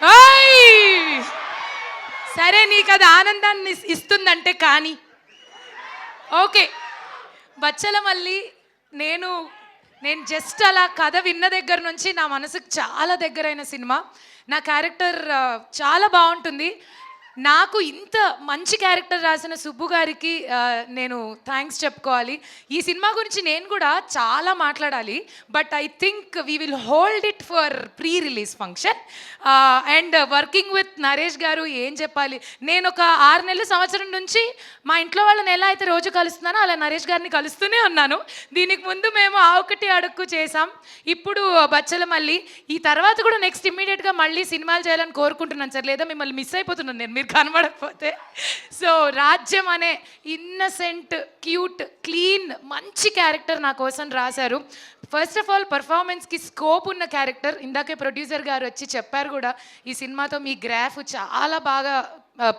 ఓయ్! సరే నీకు అది ఆనందాన్ని ఇస్తుందంటే కానీ ఓకే. బచ్చల మళ్ళీ నేను నేను జస్ట్ అలా కథ విన్న దగ్గర నుంచి నా మనసుకు చాలా దగ్గరైన సినిమా. నా క్యారెక్టర్ చాలా బాగుంటుంది. నాకు ఇంత మంచి క్యారెక్టర్ రాసిన సుబ్బు గారికి నేను థ్యాంక్స్ చెప్పుకోవాలి. ఈ సినిమా గురించి నేను కూడా చాలా మాట్లాడాలి. But I think we will hold it for pre release function. And working with Naresh గారు ఏం చెప్పాలి. నేను ఒక 6 నెలల సంవత్సరం నుంచి మా ఇంట్లో వాళ్ళని ఎలా అయితే రోజు కలుస్తున్నానో అలా నరేష్ గారిని కలుస్తూనే ఉన్నాను. దీనికి ముందు మేము ఆ ఒకటి అడుక్కు చేసాం. ఇప్పుడు బచ్చల మళ్ళీ ఈ తర్వాత కూడా నెక్స్ట్ ఇమ్మీడియట్గా మళ్ళీ సినిమాలు చేయాలని కోరుకుంటున్నాను సార్. లేదా మిమ్మల్ని మిస్ అయిపోతున్నాను నేను మీరు కనబడకపోతే. సో రాజ్యం అనే ఇన్నసెంట్ క్యూట్ క్లీన్ మంచి క్యారెక్టర్ నా కోసం రాశారు. ఫస్ట్ ఆఫ్ ఆల్ పర్ఫార్మెన్స్కి స్కోప్ ఉన్న క్యారెక్టర్. ఇందాకే ప్రొడ్యూసర్ గారు వచ్చి చెప్పారు కూడా ఈ సినిమాతో మీ గ్రాఫ్ చాలా బాగా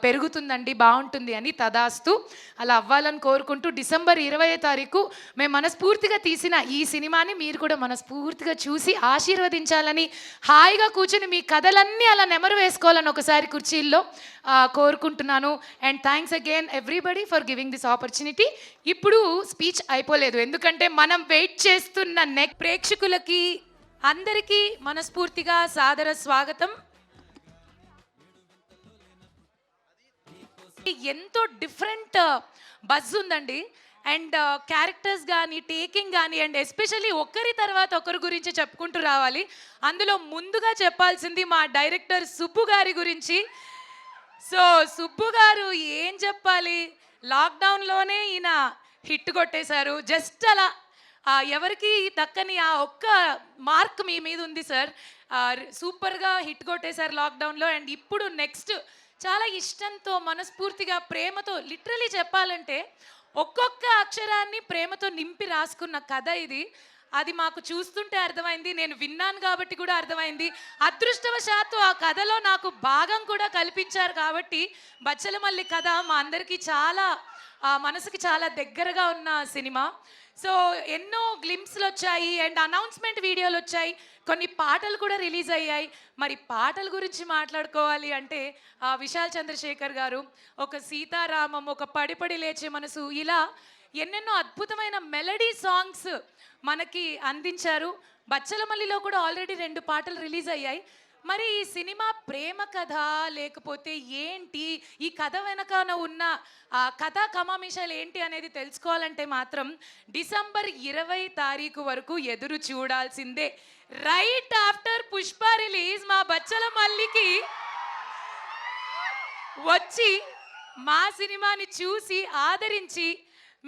పెరుగుతుందండి, బాగుంటుంది అని. తదాస్తు అలా అవ్వాలని కోరుకుంటూ డిసెంబర్ 20వ తారీఖు మేము మనస్ఫూర్తిగా తీసిన ఈ సినిమాని మీరు కూడా మనస్ఫూర్తిగా చూసి ఆశీర్వదించాలని, హాయిగా కూర్చుని మీ కథలన్నీ అలా నెమరు వేసుకోవాలని ఒకసారి కుర్చీల్లో కోరుకుంటున్నాను. And thanks again everybody for giving this opportunity. ఇప్పుడు స్పీచ్ అయిపోలేదు, ఎందుకంటే మనం వెయిట్ చేస్తున్న ప్రేక్షకులకి అందరికీ మనస్ఫూర్తిగా సాదర స్వాగతం. ఎంతో డిఫరెంట్ బజ్ ఉందండి. అండ్ క్యారెక్టర్స్ కానీ టేకింగ్ కానీ అండ్ ఎస్పెషల్లీ ఒకరి తర్వాత ఒకరి గురించి చెప్పుకుంటూ రావాలి. అందులో ముందుగా చెప్పాల్సింది మా డైరెక్టర్ సుబ్బు గారి గురించి. సో సుబ్బు గారు ఏం చెప్పాలి, లాక్డౌన్లోనే ఈయన హిట్ కొట్టేశారు. జస్ట్ అలా ఎవరికి దక్కని ఆ ఒక్క మార్క్ మీ మీద ఉంది సార్. సూపర్గా హిట్ కొట్టేశారు లాక్డౌన్లో. అండ్ ఇప్పుడు నెక్స్ట్ చాలా ఇష్టంతో మనస్ఫూర్తిగా ప్రేమతో, లిటరలీ చెప్పాలంటే ఒక్కొక్క అక్షరాన్ని ప్రేమతో నింపి రాసుకున్న కథ ఇది. అది మాకు చూస్తుంటే అర్థమైంది, నేను విన్నాను కాబట్టి కూడా అర్థమైంది. అదృష్టవశాత్తు ఆ కథలో నాకు భాగం కూడా కల్పించారు కాబట్టి బచ్చలమల్లి కథ మా అందరికీ చాలా మనసుకి చాలా దగ్గరగా ఉన్న సినిమా. సో ఎన్నో గ్లింప్స్లు వచ్చాయి అండ్ అనౌన్స్మెంట్ వీడియోలు వచ్చాయి, కొన్ని పాటలు కూడా రిలీజ్ అయ్యాయి. మరి పాటల గురించి మాట్లాడుకోవాలి అంటే విశాల్ చంద్రశేఖర్ గారు ఒక సీతారామం, ఒక పడిపడి లేచే మనసు, ఇలా ఎన్నెన్నో అద్భుతమైన మెలడీ సాంగ్స్ మనకి అందించారు. బచ్చలమల్లిలో కూడా ఆల్రెడీ 2 పాటలు రిలీజ్ అయ్యాయి. మరి ఈ సినిమా ప్రేమ కథ లేకపోతే ఏంటి, ఈ కథ వెనకాల ఉన్న కథా కమామిషాలు ఏంటి అనేది తెలుసుకోవాలంటే మాత్రం డిసెంబర్ 20వ తారీఖు వరకు ఎదురు చూడాల్సిందే. రైట్ ఆఫ్టర్ పుష్ప రిలీజ్ మా బచ్చలమల్లికి వచ్చి మా సినిమాని చూసి ఆదరించి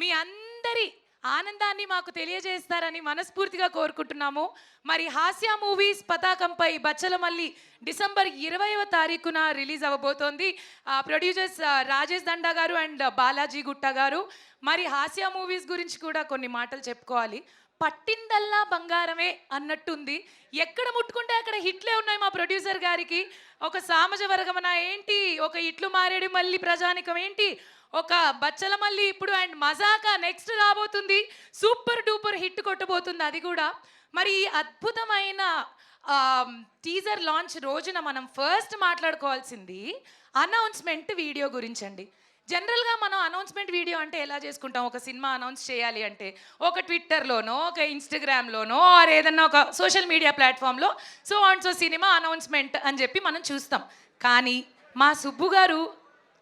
మీ అందరి ఆనందాన్ని మాకు తెలియజేస్తారని మనస్ఫూర్తిగా కోరుకుంటున్నాము. మరి హాస్య మూవీస్ పతాకంపై బచ్చలమల్లి డిసెంబర్ 20వ తారీఖున రిలీజ్ అవ్వబోతోంది. ప్రొడ్యూసర్స్ రాజేష్ దండా గారు అండ్ బాలాజీ గుట్ట గారు. మరి హాస్య మూవీస్ గురించి కూడా కొన్ని మాటలు చెప్పుకోవాలి. పట్టిందల్లా బంగారమే అన్నట్టుంది. ఎక్కడ ముట్టుకుంటే అక్కడ హిట్లే ఉన్నాయి మా ప్రొడ్యూసర్ గారికి. ఒక సామజ వర్గమన ఏంటి, ఒక ఇట్లు మారేడు మళ్ళీ ప్రజానికం ఏంటి, ఒక బచ్చలమల్లి ఇప్పుడు అండ్ మజాకా నెక్స్ట్ రాబోతుంది, సూపర్ డూపర్ హిట్ కొట్టబోతుంది అది కూడా. మరి ఈ అద్భుతమైన టీజర్ లాంచ్ రోజున మనం ఫస్ట్ మాట్లాడుకోవాల్సింది అనౌన్స్మెంట్ వీడియో గురించి అండి. జనరల్గా మనం అనౌన్స్మెంట్ వీడియో అంటే ఎలా చేసుకుంటాం, ఒక సినిమా అనౌన్స్ చేయాలి అంటే ఒక ట్విట్టర్లోనో ఒక ఇన్స్టాగ్రామ్లోనో ఆర్ ఏదన్నా ఒక సోషల్ మీడియా ప్లాట్ఫామ్లో so and so cinema announcement అని చెప్పి మనం చూస్తాం. కానీ మా సుబ్బు గారు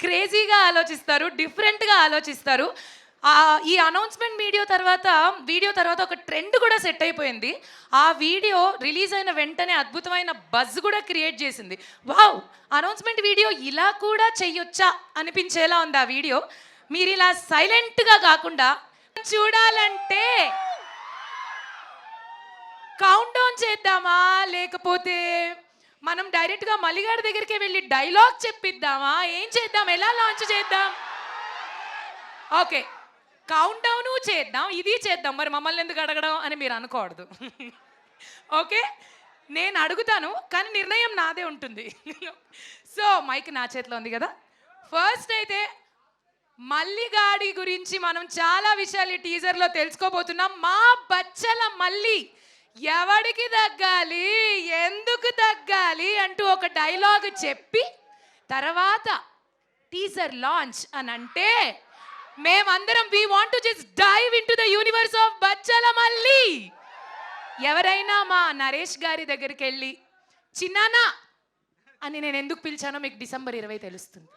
క్రేజీగా ఆలోచిస్తారు, డిఫరెంట్గా ఆలోచిస్తారు. ఈ అనౌన్స్మెంట్ వీడియో తర్వాత ఒక ట్రెండ్ కూడా సెట్ అయిపోయింది. ఆ వీడియో రిలీజ్ అయిన వెంటనే అద్భుతమైన బజ్ కూడా క్రియేట్ చేసింది. వావ్, అనౌన్స్మెంట్ వీడియో ఇలా కూడా చెయ్యొచ్చా అనిపించేలా ఉంది ఆ వీడియో. మీరు ఇలా సైలెంట్గా కాకుండా చూడాలంటే కౌంట్ డౌన్ చేద్దామా, లేకపోతే మనం డైరెక్ట్గా మల్లిగారి దగ్గరికి వెళ్ళి డైలాగ్ చెప్పిద్దామా, ఏం చేద్దాం, ఎలా లాంచ్ చేద్దాం? ఓకే, కౌంట్ డౌను చేద్దాం, ఇది చేద్దాం. మరి మమ్మల్ని ఎందుకు అడగడం అని మీరు అనుకోవద్దు. ఓకే, నేను అడుగుతాను కానీ నిర్ణయం నాదే ఉంటుంది. సో మైక్ నా చేతిలో ఉంది కదా. ఫస్ట్ అయితే మల్లిగాడి గురించి మనం చాలా విషయాలు ఈ టీజర్లో తెలుసుకోబోతున్నాం. మా బచ్చల మల్లి ఎవడికి తగ్గాలి, ఎందుకు తగ్గాలి అంటూ ఒక డైలాగ్ చెప్పి తర్వాత టీజర్ లాంచ్ అని అంటే మేమందరం we want to just dive into the universe of Bachchalamalli. ఎవరైనా మా నరేష్ గారి దగ్గరికి వెళ్ళి చిన్నానా అని నేను ఎందుకు పిలిచానో మీకు డిసెంబర్ 20 తెలుస్తుంది.